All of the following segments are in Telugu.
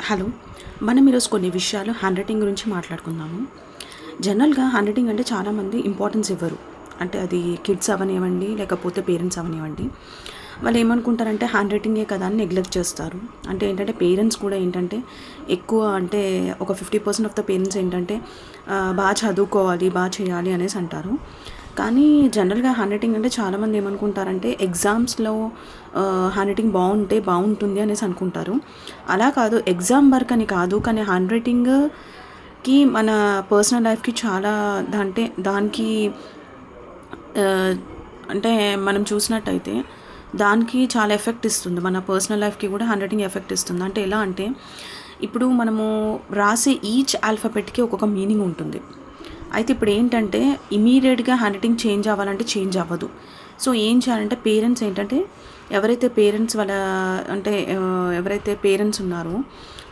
హలో, మనం ఈరోజు కొన్ని విషయాలు హ్యాండ్ రైటింగ్ గురించి మాట్లాడుకుందాము. జనరల్గా హ్యాండ్ రైటింగ్ అంటే చాలామంది ఇంపార్టెన్స్ ఇవ్వరు. అంటే అది కిడ్స్ అవనివ్వండి, లేకపోతే పేరెంట్స్ అవనివ్వండి, వాళ్ళు ఏమనుకుంటారంటే హ్యాండ్ రైటింగే కదా అని నెగ్లెక్ట్ చేస్తారు. అంటే ఏంటంటే పేరెంట్స్ కూడా ఏంటంటే ఎక్కువ అంటే ఒక 50% ఆఫ్ ద పేరెంట్స్ ఏంటంటే బాగా చదువుకోవాలి, బాగా చేయాలి అనేసి అంటారు. కానీ జనరల్గా హ్యాండ్ రైటింగ్ అంటే చాలామంది ఏమనుకుంటారంటే ఎగ్జామ్స్లో హ్యాండ్ రైటింగ్ బాగుంటుంది అనేసి అనుకుంటారు. అలా కాదు, ఎగ్జామ్ వర్క్ అని కాదు, కానీ హ్యాండ్ రైటింగ్కి మన పర్సనల్ లైఫ్కి చాలా దానికి అంటే మనం చూసినట్టయితే దానికి చాలా ఎఫెక్ట్ ఇస్తుంది. మన పర్సనల్ లైఫ్కి కూడా హ్యాండ్ రైటింగ్ ఎఫెక్ట్ ఇస్తుంది. అంటే ఎలా అంటే ఇప్పుడు మనము రాసే ఈచ్ ఆల్ఫాబెట్కి ఒక్కొక్క మీనింగ్ ఉంటుంది. అయితే ఇప్పుడు ఏంటంటే ఇమీడియట్గా హ్యాండ్ రైటింగ్ చేంజ్ అవ్వాలంటే చేంజ్ అవ్వదు. సో ఏం చేయాలంటే పేరెంట్స్ ఏంటంటే ఎవరైతే పేరెంట్స్ ఉన్నారో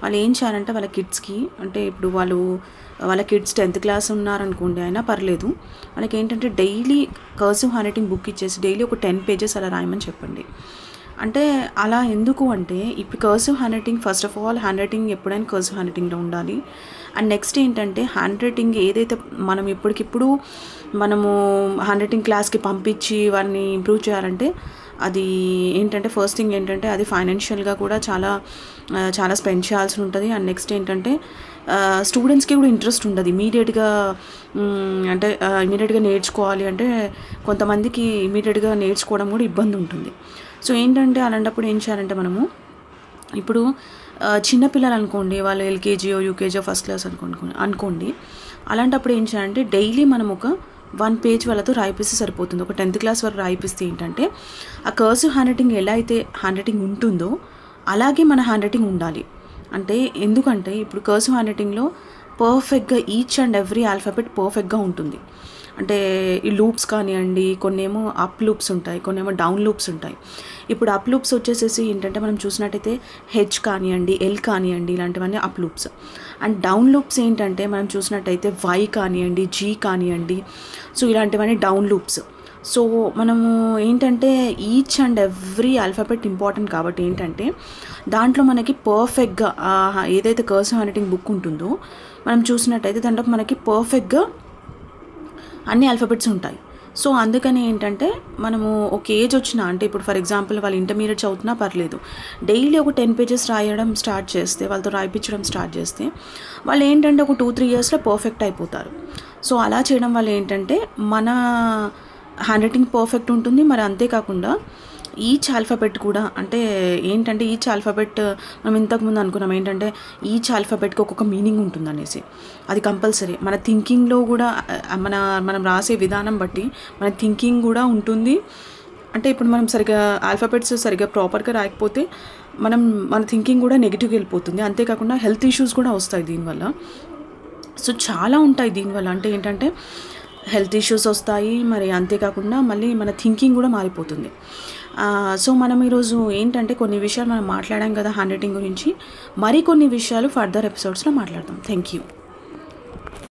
వాళ్ళు ఏం చేయాలంటే వాళ్ళ కిడ్స్కి, అంటే ఇప్పుడు వాళ్ళ కిడ్స్ 10th క్లాస్ ఉన్నారనుకోండి, అయినా పర్లేదు, వాళ్ళకి ఏంటంటే daily cursive hand writing book ఇచ్చేసి డైలీ ఒక 10 పేజెస్ అలా రాయమని చెప్పండి. అంటే అలా ఎందుకు అంటే ఇప్పుడు cursive hand writing, first of all hand writing ఎప్పుడైనా కర్సివ్ హ్యాండ్ రైటింగ్లో ఉండాలి. అండ్ నెక్స్ట్ ఏంటంటే హ్యాండ్ రైటింగ్ ఏదైతే మనం ఇప్పటికిప్పుడు మనము హ్యాండ్ రైటింగ్ క్లాస్కి పంపించి వారిని ఇంప్రూవ్ చేయాలంటే అది ఏంటంటే ఫస్ట్ థింగ్ ఏంటంటే అది ఫైనాన్షియల్గా కూడా చాలా స్పెండ్ చేయాల్సి ఉంటుంది. అండ్ నెక్స్ట్ ఏంటంటే స్టూడెంట్స్కి కూడా ఇంట్రెస్ట్ ఉండదు ఇమీడియట్గా నేర్చుకోవాలి అంటే కొంతమందికి ఇమీడియట్గా నేర్చుకోవడం కూడా ఇబ్బంది ఉంటుంది. సో ఏంటంటే అలాంటప్పుడు ఏం చేయాలంటే మనము ఇప్పుడు చిన్నపిల్లలు అనుకోండి, వాళ్ళు ఎల్కేజీయో యూకేజీయో ఫస్ట్ క్లాస్ అనుకోండి, అలాంటప్పుడు ఏం చేయాలంటే డైలీ మనం ఒక 1 పేజ్ వాళ్ళతో రాయిపిస్తే సరిపోతుంది. ఒక 10th క్లాస్ వరకు రాయిపిస్తే ఏంటంటే ఆ కర్సివ్ హ్యాండ్ రైటింగ్ ఎలా అయితే హ్యాండ్ రైటింగ్ ఉంటుందో అలాగే మన హ్యాండ్ రైటింగ్ ఉండాలి. అంటే ఎందుకంటే ఇప్పుడు కర్సివ్ హ్యాండ్ రైటింగ్లో పర్ఫెక్ట్గా ఈచ్ అండ్ ఎవ్రీ ఆల్ఫాబెట్ పర్ఫెక్ట్గా ఉంటుంది. అంటే ఈ లూప్స్ కానివ్వండి, కొన్నేమో అప్ లూప్స్ ఉంటాయి, కొన్నేమో డౌన్ లూప్స్ ఉంటాయి. ఇప్పుడు అప్ లూప్స్ వచ్చేసేసి ఏంటంటే మనం చూసినట్టయితే హెచ్ కానివ్వండి, ఎల్ కానివ్వండి, ఇలాంటివన్నీ up loops. And down loops ఏంటంటే మనం చూసినట్టయితే వై కానివ్వండి, జీ కానివ్వండి, సో ఇలాంటివన్నీ డౌన్ లూప్స్. సో మనము ఏంటంటే each and every alphabet important కాబట్టి ఏంటంటే దాంట్లో మనకి పర్ఫెక్ట్గా ఏదైతే కర్సివ్ హ్యాండ్ రైటింగ్ బుక్ ఉంటుందో మనం చూసినట్టయితే దాంట్లో మనకి పర్ఫెక్ట్గా అన్ని ఆల్ఫాబెట్స్ ఉంటాయి. సో అందుకని ఏంటంటే మనము ఒక ఏజ్ వచ్చినా, అంటే ఇప్పుడు ఫర్ ఎగ్జాంపుల్ వాళ్ళు ఇంటర్మీడియట్ చదువుతున్నా పర్లేదు, డైలీ ఒక 10 పేజెస్ రాయడం స్టార్ట్ చేస్తే, వాళ్ళతో రాయిపించడం స్టార్ట్ చేస్తే వాళ్ళు ఏంటంటే ఒక 2-3 ఇయర్స్లో పర్ఫెక్ట్ అయిపోతారు. సో అలా చేయడం వల్ల ఏంటంటే మన హ్యాండ్ రైటింగ్ పర్ఫెక్ట్ ఉంటుంది. మరి అంతేకాకుండా ఈచ్ ఆల్ఫాబెట్ కూడా, అంటే ఏంటంటే ఈచ్ ఆల్ఫాబెట్ మనం ఇంతకుముందు అనుకున్నాం ఏంటంటే ఈచ్ ఆల్ఫాబెట్కి ఒక్కొక్క మీనింగ్ ఉంటుంది అనేసి, అది కంపల్సరీ. మన థింకింగ్లో కూడా మనం రాసే విధానం బట్టి మన థింకింగ్ కూడా ఉంటుంది. అంటే ఇప్పుడు మనం ఆల్ఫాబెట్స్ సరిగ్గా ప్రాపర్గా రాయకపోతే మన థింకింగ్ కూడా నెగిటివ్గా వెళ్ళిపోతుంది. అంతేకాకుండా హెల్త్ ఇష్యూస్ కూడా వస్తాయి దీనివల్ల. సో చాలా ఉంటాయి దీనివల్ల. అంటే ఏంటంటే హెల్త్ ఇష్యూస్ వస్తాయి, మరి అంతేకాకుండా మళ్ళీ మన థింకింగ్ కూడా మారిపోతుంది. సో మనం ఈరోజు ఏంటంటే కొన్ని విషయాలు మనం మాట్లాడాం కదా హ్యాండ్ రైటింగ్ గురించి, మరికొన్ని విషయాలు ఫర్దర్ ఎపిసోడ్స్లో మాట్లాడదాం. Thank you.